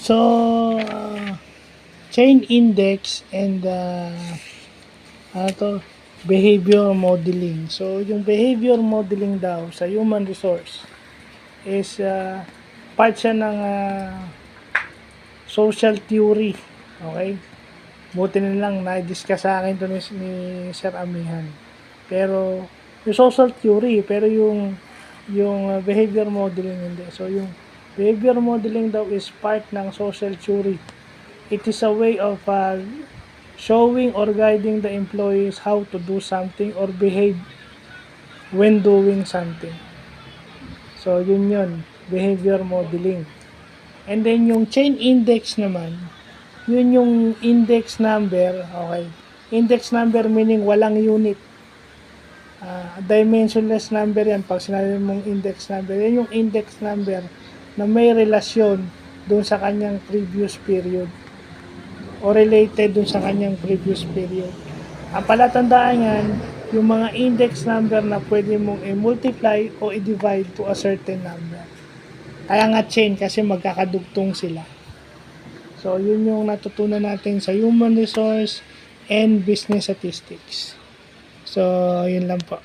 So, chain index and behavior modeling. So, yung behavior modeling daw sa human resource is part siya ng social theory. Okay? Buti na lang na-discuss sa akin to ni Sir Amihan. Pero yung social theory, pero yung behavior modeling hindi. So yung behavior modeling daw is part ng social theory. It is a way of showing or guiding the employees how to do something or behave when doing something. So yun, behavior modeling. And then yung chain index naman, yun yung index number, okay. Index number meaning walang unit. Dimensionless number yan. Pag sinabi mong index number, yan yung index number na may relasyon doon sa kanyang previous period o related doon sa kanyang previous period. Ang palatandaan yan, yung mga index number na pwede mong i-multiply o i-divide to a certain number. Kaya nga chain kasi magkakadugtong sila. So, yun yung natutunan natin sa human resource and business statistics. So, yun lang po.